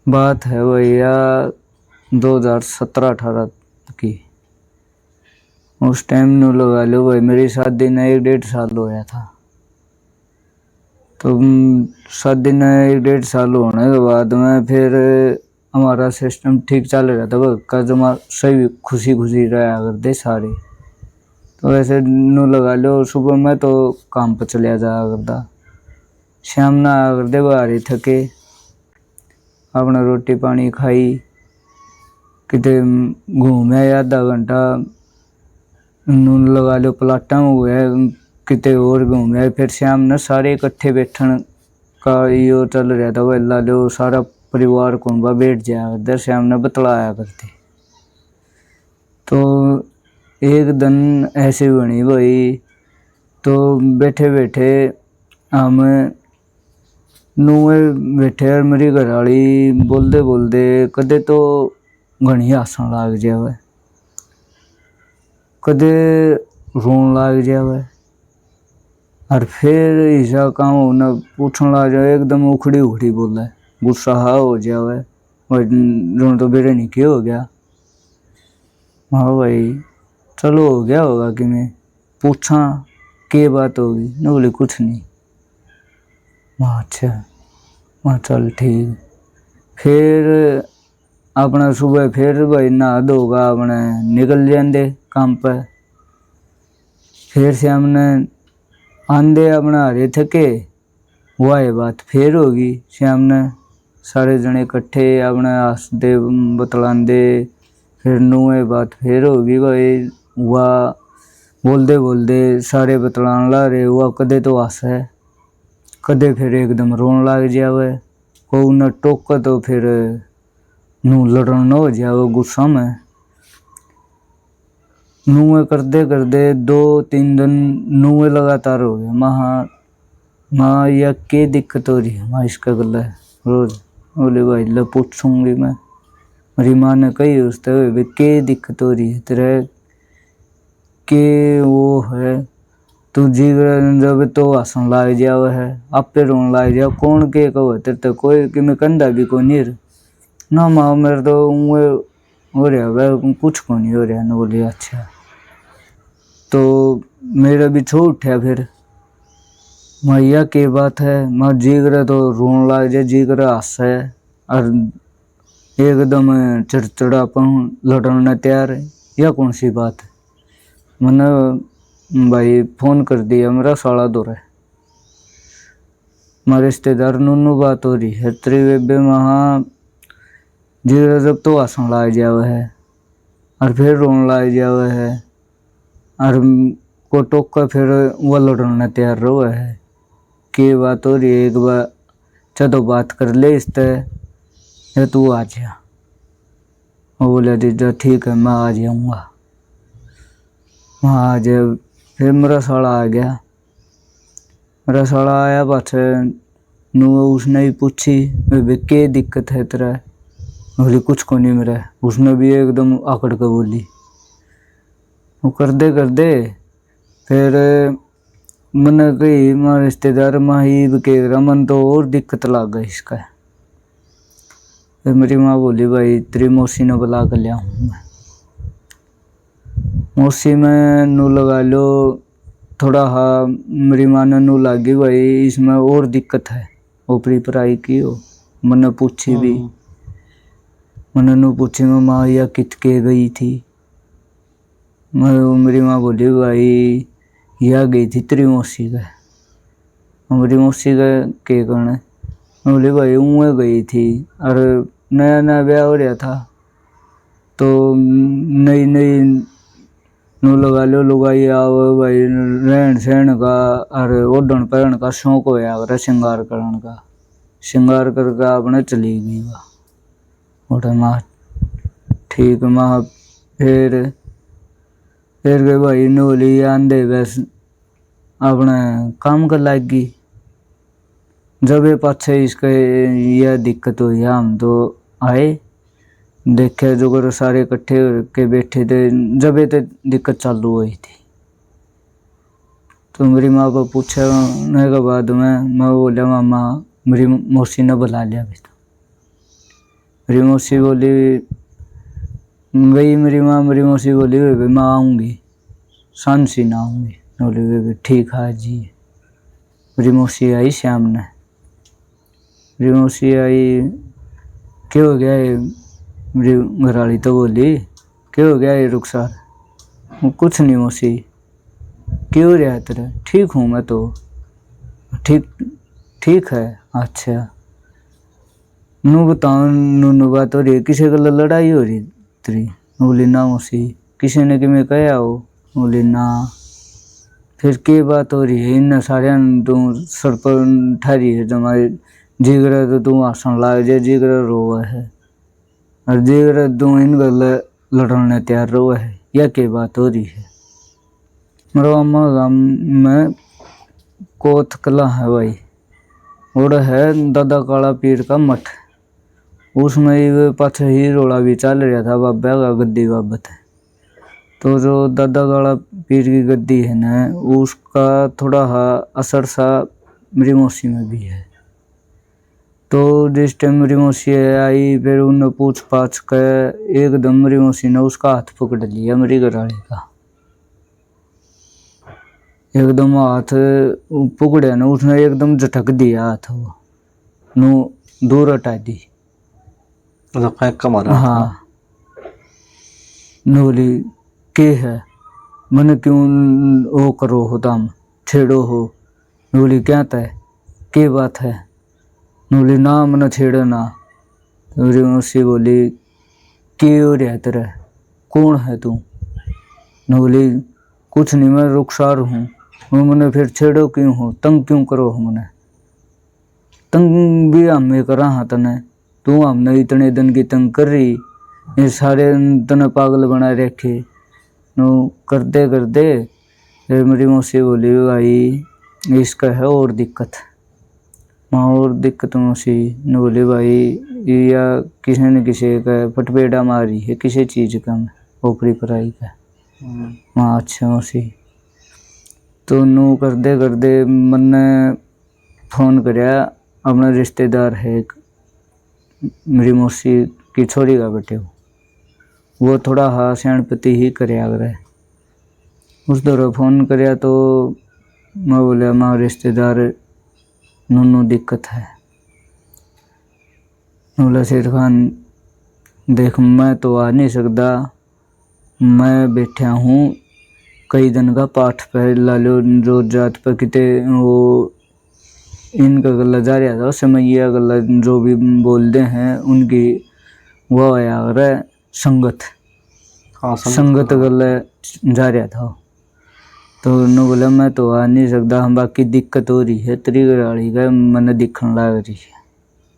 बात है भैया 2017-18 की। उस टाइम नु लगा लो भाई मेरी शादी ने 1-1.5 साल होया था। तो शादी ने 1-1.5 साल होने के बाद में फिर हमारा सिस्टम ठीक चल रहा था। का जमा सही खुशी खुशी रहा करते सारे। तो ऐसे नु लगा लो सुबह में तो काम पर चलिया जाया करता, शाम ना आया करते बाहर थके, अपना रोटी पानी खाई, किते घूमे आधा घंटा नून लगा लो प्लाटा में हुए, किते और घूमे। फिर शाम ने सारे इकट्ठे बैठन का यो चल रहा था। वह ला लो सारा परिवार कुंबा बैठ जाया करते, शाम ने बतलाया करते। तो एक दिन ऐसे बनी भाई, तो बैठे बैठे हम नुए बैठे और मेरी घरवाली बोलते बोलते कदे तो घनी हसन लाग जावे, कदे रोन लाग जावे, और फिर ऐसा काम होना पूछने लग जाए, एकदम उखड़ी उखड़ी बोले, गुस्सा हो जावे। रोन तो बेरे नहीं क्यों हो गया। हाँ भाई चलो हो गया होगा कि मैं पूछा के बात होगी न, बोले कुछ नहीं। अच्छा हाँ चल ठीक। फिर अपना सुबह फिर भाई नहा धोगा अपने निकल जाते काम पर। फिर से हमने आंदे अपना हरे थके, वह बात फिर होगी। शाम ने सारे जने इकट्ठे अपने हंसते बतलाते, फिर नुए बात फिर होगी भाई। वह बोलते बोलते सारे बतलान ला रहे, वह कदे तो हंसे, कदे फिर एकदम रोन लग जावे। को न टोक तो फिर नू लड़न हो जावे गुस्सा में। नुए करते करते 2-3 दिन नुए लगातार हो गया। माँ यह क्या दिक्कत हो रही है माँ इसका गला है रोज। बोले भाई ले पूछूंगी मैं। मेरी माँ ने कही उससे भाई क्या दिक्कत हो रही है तेरे, के वो है तू जी जब तो हसन लाग जावे है, आपे रोन लाग जाओ, कौन के कहो तेरे तो कोई कि मैं कंधा भी को नहीं ना माँ, मेरे तो हो रहा है कुछ को नहीं हो रहा ना। बोली अच्छा। तो मेरा भी छो उठा फिर मैया के बात है। माँ जीगर तो रोन लाग जाए, जीगर हंस है और एकदम चिड़चिड़ापन लड़ने तैयार है, यह कौन सी बात है। मैंने भाई फोन कर दिया, मेरा साला दौर है, हमारे रिश्तेदार नूनू बात हो रही है त्रिवेबे महा जीगर जब तो हंसन लाग जावे है और फिर रोन लाग जावे है और को टोक का फिर वह लड़ने तैयार रहो है। की बात हो रही है, एक बार चलो बात कर ले इस तरह, तू आ जा। वो बोला जीजा ठीक है मैं आ जाऊँगा। वहाँ आ जाए। फिर मेरा साला आ गया, मेरा साला आया पाछे नु उसने ही पूछी वे क्या दिक्कत है तेरा। बोली कुछ को नहीं मेरा। उसने भी एकदम आकड़ के बोली। वो करदे करदे फिर मैंने कही मारे रिश्तेदार माँ ही के मन तो और दिक्कत लग गई इसका। फिर मेरी माँ बोली भाई तेरी मौसी ने बुला कर लिया हूँ मैं। मौसी में नू लगा लो थोड़ा हाँ मेरी माँ ने नू लगी भाई इसमें और दिक्कत है, ऊपरी पराई की हो। मैंने पूछी भी, मैंने नू पूछी मैं माँ यह कित के गई थी। मेरी माँ बोली भाई यह गई थी तेरी मौसी का। मेरी मौसी का के करने। बोली भाई उँ गई थी और नया नया ब्याह हो रहा था तो नई नई नू लगा लो लुगाई आओ भाई रहन सहन का और ओढ़न पहन का शौक होया करे, श्रृंगार करने का। श्रृंगार करके आपने चली गई वह माँ ठीक माँ। फिर गए भाई नोली आंधे बस अपने काम कर लागी। जब ये पाछे इसका यह दिक्कत हुई हम तो आए देखे जो कर सारे इकट्ठे के बैठे थे। जब ये तो दिक्कत चालू हुई थी तो मेरी माँ को पूछने के बाद मैं बोला मामा मेरी मौसी ने बुला लिया भी। मेरी मौसी बोली गई मेरी माँ, मेरी मौसी बोली वे मैं आऊँगी, सांसी ना आऊँगी। बोली वे ठीक है जी। मेरी मौसी आई शाम ने, मेरी मौसी आई, क्या हो गया है? मेरी घरवाली तो बोली क्या हो गया है रुखसार? कुछ नहीं मौसी। क्यों रहा है तेरा? ठीक हूँ मैं तो। ठीक है। अच्छा नू बताओ, नू बात हो रही है, किसी गल लड़ाई हो रही तेरी? बोली ना मौसी। किसी ने कि मैं कहा हो? बोली ना। फिर क्या बात हो रही है? इन सारे तू सर पर ठहरी है तुम्हारे जिगर, तो तू हसन लाग जाए, जिगर रोवा है और जिगर तू इन गल लड़ने तैयार रोवा है, या क्या बात हो रही है? मेरा अम्मा गाँव में कोथ कला है भाई, और है दादा काला पीर का मठ, उसमें ही पाछे ही रोड़ा भी चल रहा था बाबा का गद्दी बाबत है। तो जो दादा काला पीर की गद्दी है ना, उसका थोड़ा असर सा मेरी मौसी में भी है। तो जिस टाइम मेरी मौसी आई, फिर उन्हें पूछ पाछ कर एकदम मेरी मौसी ने उसका हाथ पकड़ लिया, मेरी घरवाली का एकदम हाथ पकड़े ना, उसने एकदम झटक दिया हाथ, वो नू दूर हटा दी। फेंक का मारा? हाँ। बोली के है, मैंने क्यों वो करो हो, तुम छेड़ो हो? बोली क्या तय के बात है? बोली ना मैंने छेड़ो ना। मेरी मौसी बोली के हो रहा तेरा, कौन है तू? बोली कुछ नहीं, मैं रुखसार हूँ। मैंने फिर छेड़ो क्यों हो, तंग क्यों करो हो? मैंने तंग भी हमें करा हाँ तने, तू हमने इतने दिन की तंग कर रही, ये सारे तने पागल बना रखे। नो करते करते फिर मेरी मौसी बोली भाई इसका है और दिक्कत। माँ और दिक्कत? मौसी ने बोली भाई या किसी न किसी का पटपेड़ा मारी है, किसी चीज़ का ओपरी पराई का। माँ अच्छा मौसी। तो नू करते करते मैंने फ़ोन कराया, अपना रिश्तेदार है एक मेरी मौसी की छोरी का बेटे, वो थोड़ा सियाणपति ही करे अगर उस दौरान फ़ोन कराया। तो मैं बोला माँ रिश्तेदार नूनू दिक्कत है। बोला शेर खान देख मैं तो आ नहीं सकता, मैं बैठा हूँ कई दिन का पाठ पे ला लो, रोज जात पर किते वो इनका गला जा रहा था, उससे मैं ये गला जो भी बोलते हैं उनकी वो आया अगर संगत। हाँ, संगत गला जा रहा था। तो उन्होंने बोला मैं तो आ नहीं सकता, हम बाकी दिक्कत हो रही है तेरी घरवाली का, मैंने दिखने लग रही है।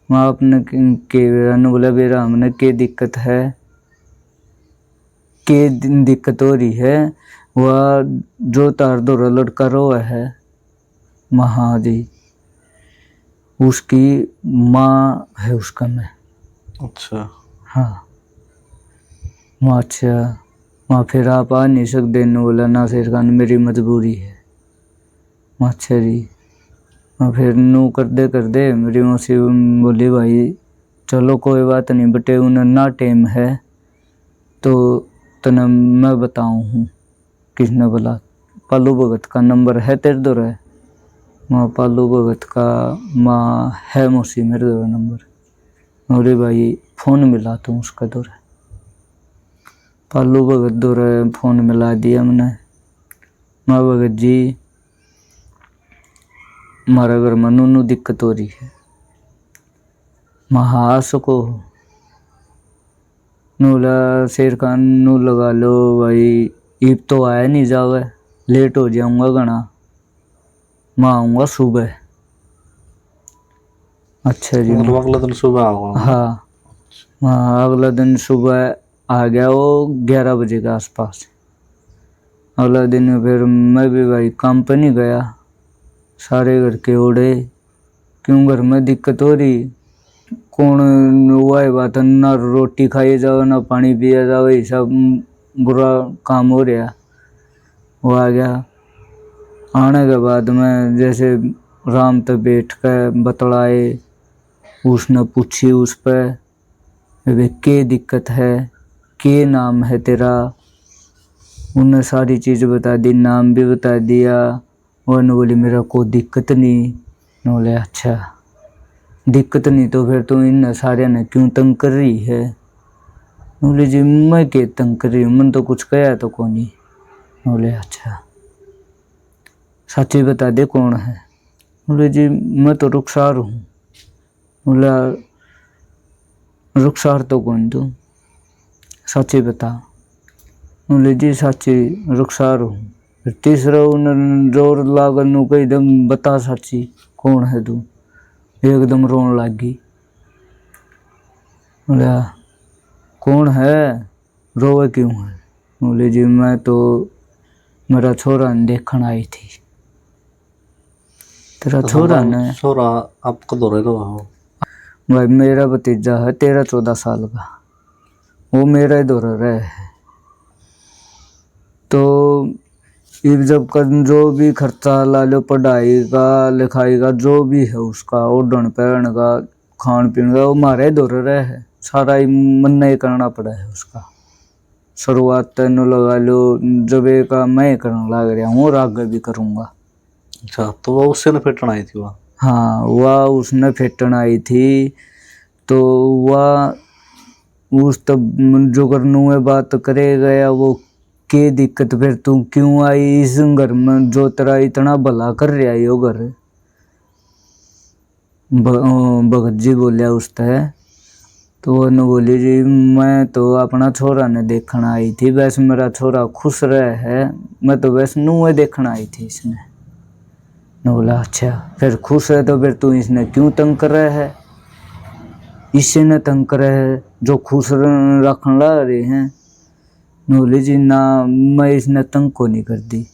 मैं आपने के बोला बेरा हमने के दिक्कत है, के दिक्कत हो रही है? वह जो तार दौरा लड़का रोआ है महा जी, उसकी माँ है उसका मैं। अच्छा। हाँ माँ। अच्छा माँ फिर आप आ नहीं सकते? न बोला ना शेर खान मेरी मजबूरी है। अच्छा जी। फिर नू करदे करदे मेरी मौसी बोली भाई चलो कोई बात नहीं बटे, उन्हें ना टाइम है तो तने मैं बताऊँ हूँ। किसने बोला? पालू भगत का नंबर है तेरे दो है? माँ पालू भगत का माँ है मौसी मेरे दो नंबर। अरे भाई फ़ोन मिला तू उसका दो है। पालू भगत दो है, फ़ोन मिला दिया मैंने। माँ भगत जी हमारा घर में नूनू दिक्कत हो रही है, महा आ सको? नूला शेर खान नू लगा लो भाई, ईब तो आया नहीं जावे, लेट हो जाऊंगा घना, मैं आऊँगा सुबह। अच्छा जी। मतलब अगला दिन सुबह आओगे? हाँ हाँ अगला दिन सुबह आ गया, वो 11 बजे के आसपास। अगला दिन फिर मैं भी भाई काम पर नहीं गया, सारे घर के ओढ़े, क्यों घर में दिक्कत हो रही, कौन हुआ है बात, ना रोटी खाई जाओ ना पानी पिया जाओ, ये सब बुरा काम हो रहा। वो आ गया, आने के बाद में जैसे राम तक बैठ कर बतलाए, उसने पूछी उस पर, वे के दिक्कत है, के नाम है तेरा। उन्हें सारी चीज़ बता दी, नाम भी बता दिया। और न बोली मेरा कोई दिक्कत नहीं। न बोले अच्छा दिक्कत नहीं तो फिर तू इन सारे ने क्यों तंग कर रही है। बोले जी मैं के तंग कर रही हूँ, मन तो कुछ कहा तो कौन नहीं। बोले अच्छा सच्ची बता दे कौन है। बोले जी मैं तो रुखसार हूँ। बोला रुखसार तो कौन तू, सच्ची बता। बोले जी सच्ची रुखसार हूँ। फिर तीसरा उन्हें जोर लागल नु कही दम बता सच्ची कौन है तू। एकदम रोन लग गई। बोला कौन है, रोवे क्यों है। बोले जी मैं तो मेरा छोरा ने देखने आई थी। तेरा छोरा ने, छोरा आपको दौरे तो हो। भाई मेरा भतीजा है 13-14 साल का, वो मेरा ही दौरा रहा है। तो जब जो भी खर्चा ला लो, पढ़ाई का लिखाई का जो भी है उसका, ओढ़न पहन का खान पीन का, वो हमारे ही दौरा रहा है। सारा ही मन ही करना पड़ा है उसका। शुरुआत तेन लगा लो जब एक मैं करने लग रहा हूँ और आगे भी करूँगा। अच्छा तो वो उससे न फिटन आई थी वहाँ। हाँ वह उसने फेटन आई थी। तो वह उस तब जो करनू है बात करे गया वो के दिक्कत, फिर तू क्यों आई इस घर में जो तेरा इतना भला कर रहा है। यो घर भगत जी बोलिया उससे। तो वो न बोली जी मैं तो अपना छोरा ने देखना आई थी, वैसे मेरा छोरा खुश रहे है, मैं तो वैसे नुए देखना आई थी इसने। न बोला अच्छा फिर खुश है तो फिर तू इसने क्यों तंग कर रहा है। इससे न तंग कर रहा है जो खुश रखने ला रहे हैं। न बोले जी ना मैं इसने तंग को नहीं कर दी।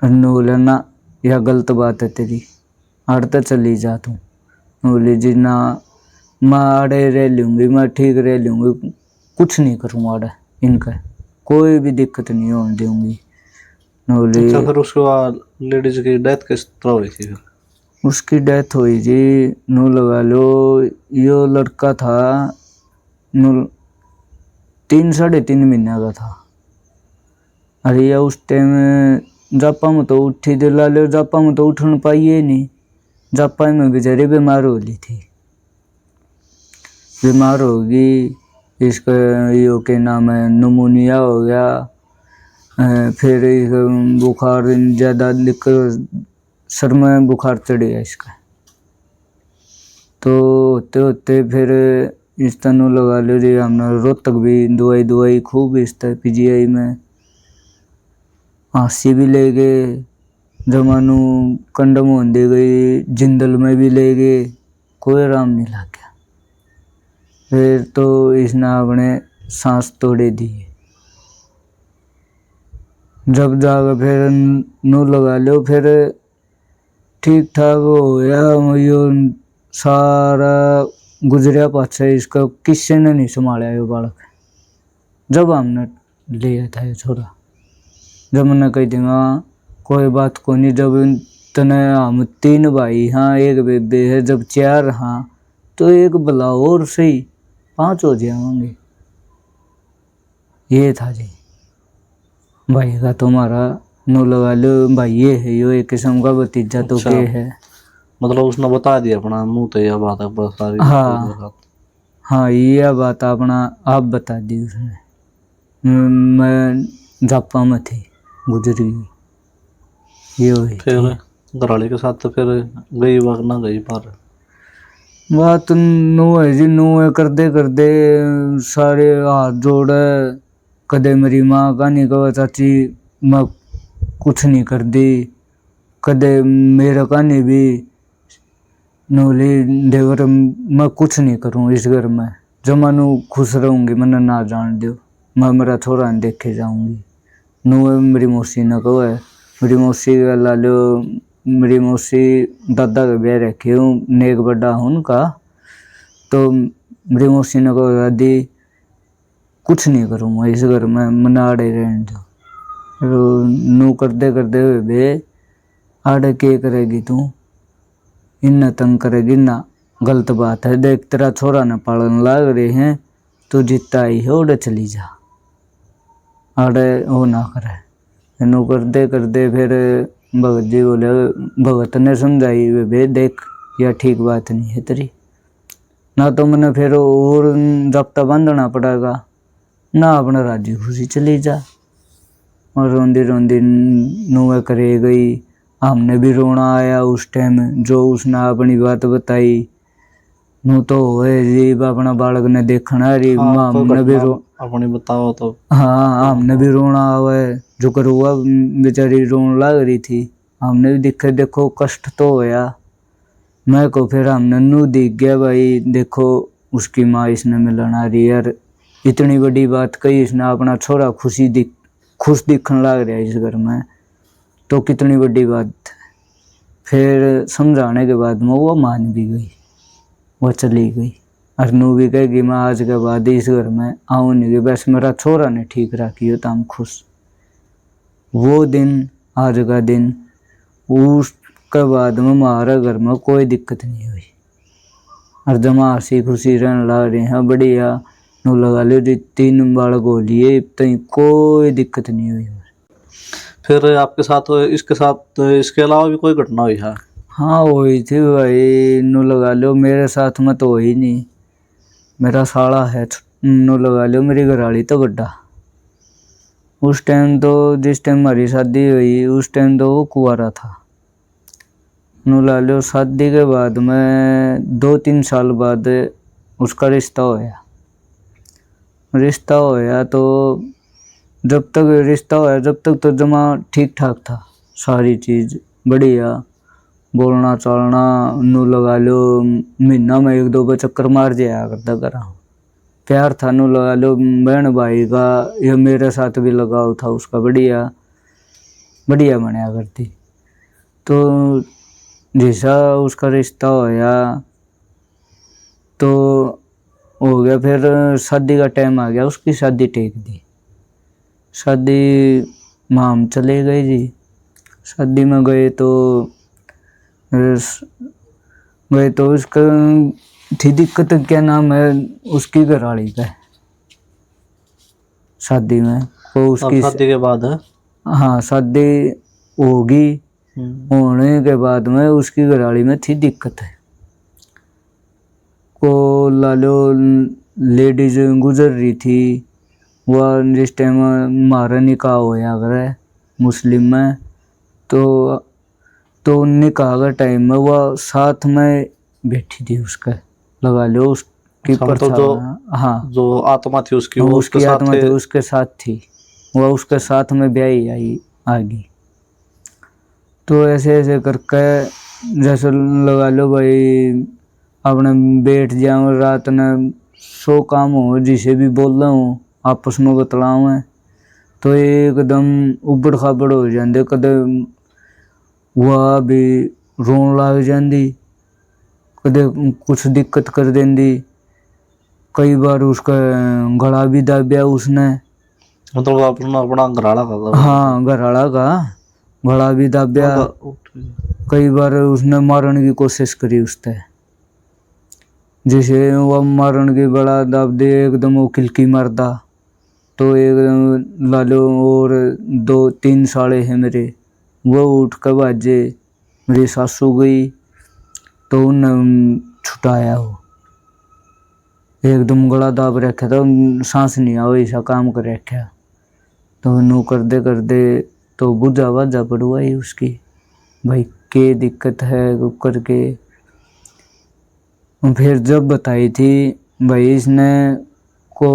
न बोला ना यह गलत बात है तेरी, आड़ते चली जा तू। न बोले जी ना मैं आड़े रह लूँगी, मैं ठीक रह लूँगी, कुछ नहीं करूँगा आड़े इनका, कोई भी दिक्कत नहीं होने दूँगी। बोली अच्छा फिर उसके बाद लेडीज की डेथ किस तरह हुई थी फिर। उसकी डेथ हुई जी, नू लगा लो यो लड़का था नू 3-3.5 महीने का था। अरे या उस टाइम जापा में तो उठी दिला लो, जापा में तो उठन पाइए नहीं। जापा में बेचारी बीमार हो ली थी, बीमार होगी। इसका यो के नाम है नुमोनिया हो गया। फिर बुखार ज़्यादा दिक्कत, सर में बुखार चढ़ गया इसका। तो होते होते फिर इस तरह लगा लो जी हमने रोहतक भी दवाई खूब इस तरह PGI में हांसी भी ले गए, जमानू कंडम होने दे गई, जिंदल में भी ले गए, कोई आराम नहीं लग गया। फिर तो इसने अपने सांस तोड़े दिए। जब जाकर फिर नू लगा लो फिर ठीक ठाक हो गया। यो सारा गुजरिया पाछा इसका किसी ने नहीं संभाला यो बालक। जब हमने लिया था ये छोरा, जब मैंने कही दूंगा कोई बात को नहीं, जब तने हम 3 भाई हाँ 1 बेबे है, जब 4 हाँ तो एक भला और सही 5 हो जाएंगे। ये था जी भाई का तुम्हारा नो लगा लो भाई, ये है यो एक किस्म का भतीजा। तो अच्छा, के है मतलब उसने बता दिया अपना मुंह तो यह बात है बस सारी। हाँ हाँ ये बात अपना आप बता दी उसने। मैं जापा में थी, गुजर गई ये हुई फिर थी। घरवाले के साथ तो फिर गई वक्त ना गई पर बात नो है जी, नो है कर दे सारे हाथ जोड़े। कदे मेरी माँ का नहीं कहा चाची मैं कुछ नहीं कर दी, कदे मेरे का नहीं भी नोली देवर मैं कुछ नहीं करूँ इस घर में, जो मनु खुश रहूँगी मैंने ना जान दो, मैं मेरा छोरा देखे जाऊँगी। नो मेरी मौसी ने कहो है, मेरी मौसी ला लो, मेरी मौसी दादा का ब्याह रखे हूँ नेक बड़ा हूँ उनका। तो मेरी मौसी ने कहो दादी कुछ नहीं करूँगा इस घर में, मना आड़े रहने दो। नू करते हुए बे आड़े के करेगी तू, इन तंग करेगी ना, गलत बात है, देख तेरा छोरा न पालन लाग रहे हैं, तो जितना ही है उड़े चली जा, अरे वो ना करे। इनू कर दे फिर भगत जी बोले, भगत ने समझाई, वे देख यह ठीक बात नहीं है तेरी, ना तो मैंने फिर और जब्ता बांधना पड़ेगा, ना अपना राजी खुशी चली जा। और रोंदी रोंदी नुआ करे गई, हमने भी रोना आया उस टाइम, जो उसने अपनी बात बताई। नू तो होए जी अपना बालक ने देखना री, हाँ, कोई हमने भी घटना रो, अपनी बताओ तो। हाँ हमने भी रोना आवे, जो कर हुआ बेचारी रोन लग रही थी, हमने भी दिखे, देखो कष्ट तो होया। मैं को फिर हमने नू दिख गया भाई, देखो उसकी माँ इसने मिलन आ रही है, इतनी बड़ी बात कही इसने, अपना छोरा खुश दिखने लग रहा है इस घर में, तो कितनी बड़ी बात है। फिर समझाने के बाद में वो मान भी गई, वो चली गई। और नू भी कहेगी मैं आज के बाद इस घर में आऊँ नहीं गई, बस मेरा छोरा ने ठीक रखी हो तो हम खुश। वो दिन आज का दिन, उसके बाद में हमारे घर में कोई दिक्कत नहीं हुई, और जमा हंसी खुशी रहने लग रहे हैं बढ़िया। नू लगा लो जी 3 बालक हो लिए, तई कोई दिक्कत नहीं हुई। फिर आपके साथ इसके अलावा भी कोई घटना हुई है? हाँ हुई थी भाई, नू लगा लो मेरे साथ में तो हुई नहीं, मेरा साला है, नू लगा लो मेरी घरवाली तो बड्डा। उस टाइम तो जिस टाइम हमारी शादी हुई उस टाइम तो वो कुंवारा था। नू ला लो शादी के बाद में 2-3 साल बाद उसका रिश्ता होया तो जब तक तो जमा ठीक ठाक था, सारी चीज बढ़िया, बोलना चालना। नू लगा लो महीना में 1-2 चक्कर मार जाया करता करा, प्यार था। नू लगा लो बहन भाई का, ये मेरे साथ भी लगाव था उसका, बढ़िया बढ़िया बनया करती। तो जैसा उसका रिश्ता होया तो हो गया, फिर शादी का टाइम आ गया, उसकी शादी टेक दी। शादी में हम चले गए जी। शादी में गए तो उसका थी दिक्कत, क्या नाम है उसकी घरवाली का, शादी में वो उसकी शादी के बाद है? हाँ शादी होगी, होने के बाद में उसकी घरवाली में थी दिक्कत है, को लालो लेडीज गुजर रही थी। वह जिस टाइम हमारा निकाह होया करे मुस्लिम में, तो निकाह का टाइम में वह साथ में बैठी थी उसका, लगा लो उसकी मतलब हाँ जो आत्मा थी उसकी, वो उसकी आत्मा थी, उसके साथ थी, वह उसके साथ में ब्याही आई आगी। तो ऐसे ऐसे करके जैसे लगा लो भाई अपने बैठ जाऊँ रात न, 100 काम हो जिसे भी बोल रहा हूँ आपस में बतलाऊँ है, तो एकदम उबड़ खाबड़ हो जाते, कदे वह भी रोन लग जाती, कदे कुछ दिक्कत कर देंदी। कई बार उसका गला भी दाबिया उसने, मतलब अपना घराड़ा का? हाँ घरवाला का गला भी दाबिया। कई बार उसने मारने की कोशिश करी उससे, जैसे वह मारन की बड़ा दाब दे, एकदम वो किलकी मारदा, तो एकदम लालो। और 2-3 साले हैं मेरे, वो उठ कर भाजे, मेरी सासू गई तो उन्हें छुटाया, वो एकदम गला दाब रखा था, सांस नहीं आओ ऐसा काम कर रखा। तो नू कर दे तो बुझा बाजा पड़वाई उसकी, भाई के दिक्कत है करके। फिर जब बताई थी भाई इसने को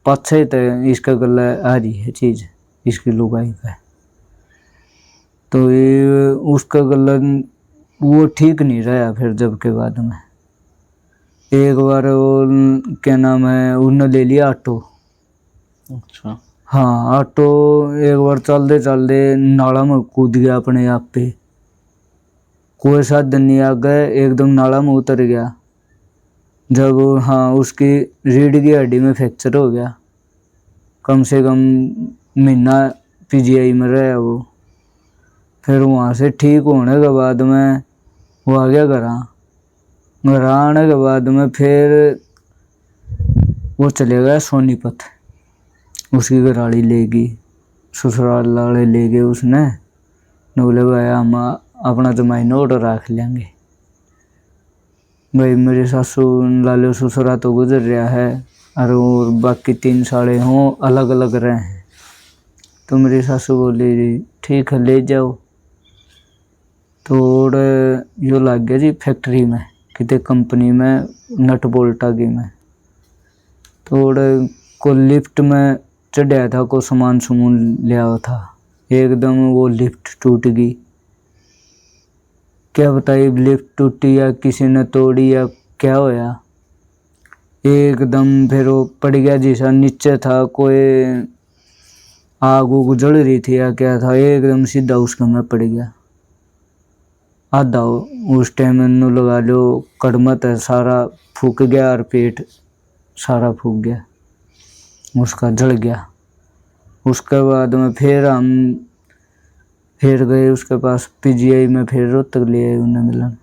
पाछे तक इसका गला आ रही है चीज, इसकी लुगाई का, तो ये उसका गला वो ठीक नहीं रहा। फिर जब के बाद में एक बार वो क्या नाम है उन्होंने ले लिया ऑटो। अच्छा। हाँ ऑटो एक बार चलते नाला में कूद गया अपने आप पे, कोई साधन नहीं आ गए, एकदम नाला में उतर गया। जब हाँ उसकी रीढ़ की हड्डी में फ्रैक्चर हो गया, कम से कम महीना पीजीआई में रहा वो। फिर वहाँ से ठीक होने के बाद में वो आ गया घर, घर आने के बाद में फिर वो चले गया सोनीपत, उसकी घरवाली ले गई, ससुराल वाले ले गए उसने, बोले भाई हम अपना जमाई नोट रख लेंगे। भाई मेरे सासू लालो ससुरा तो गुजर रहा है और बाकी 3 साले हों अलग अलग रहे हैं। तो मेरी सासू बोली ठीक है ले जाओ। तो यो लग गया जी फैक्ट्री में, कितने कंपनी में नट बोल्टा की में। तो को लिफ्ट में चढ़ाया था, को सामान सुमून लिया था, एकदम वो लिफ्ट टूट गई। क्या बताइए लिफ्ट टूटी या किसी ने तोड़ी या क्या होया, एकदम फिर वो पड़ गया जैसा नीचे था, कोई आग उग जल रही थी या क्या था, एकदम सीधा उसके में पड़ गया। आधा उस टाइम इन्हों लगा लो कड़मत है, सारा फूक गया और पेट सारा फूक गया, उसका जल गया। उसके बाद में फिर हम फिर गए उसके पास पीजीआई में, फिर रोहतक ले आए उन्हें मिलन।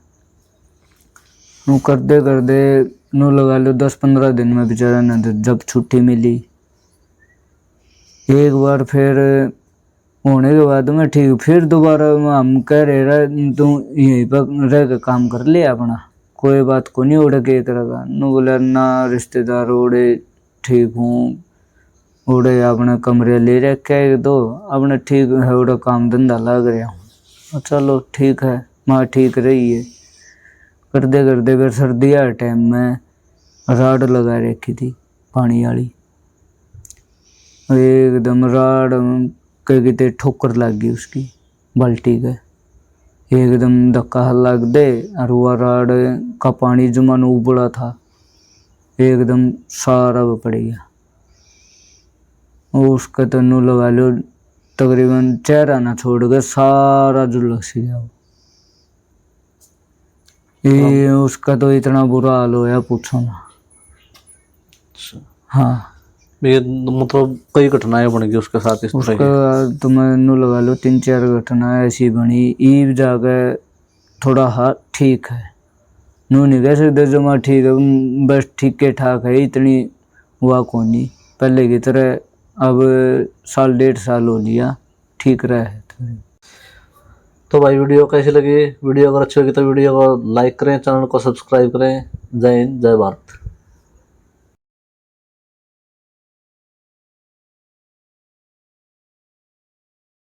वो करते करते नो लगा लो 10-15 दिन में बेचारा ने जब छुट्टी मिली, एक बार फिर होने के बाद में ठीक, फिर दोबारा हम कह रहे तू यहीं पर रह के काम कर ले अपना, कोई बात को नहीं उड़े के करेगा। नो बोला ना रिश्तेदार उड़े ठीक हूँ, उड़े अपने कमरे ले रखे एक दो, अपने ठीक है उड़े काम धंधा लग रहा हूँ। चलो ठीक है, माँ ठीक रही है। करते करते फिर सर्दी के टाइम में राड लगा रखी थी पानी वाली, एकदम राड कहीं ठोकर लग गई उसकी बाल्टी के, एकदम धक्का लग दे और वो राड का पानी जमान उबड़ा था, एकदम सारा वो पड़ गया। उसका तनु लगा लो तकरीबन चेहरा ना छोड़ के सारा जुलक सी गया। ये उसका तो इतना बुरा हाल होया पूछो ना। हाँ ये मतलब कई घटनाएं बन गई उसके साथ इस तरह की। उसका तो मैंने लगा लो 3-4 घटना ऐसी बनी, ईब जाके थोड़ा हाथ ठीक है, नू नहीं कह सकते जमा ठीक है, बस ठीक के ठाक है, इतनी हुआ कौन नहीं पहले की तरह। अब 1.5 साल हो लिया, ठीक रहे। तो भाई वीडियो कैसी लगी? वीडियो अगर अच्छी लगी तो वीडियो को लाइक करें, चैनल को सब्सक्राइब करें। जय हिंद, जय भारत।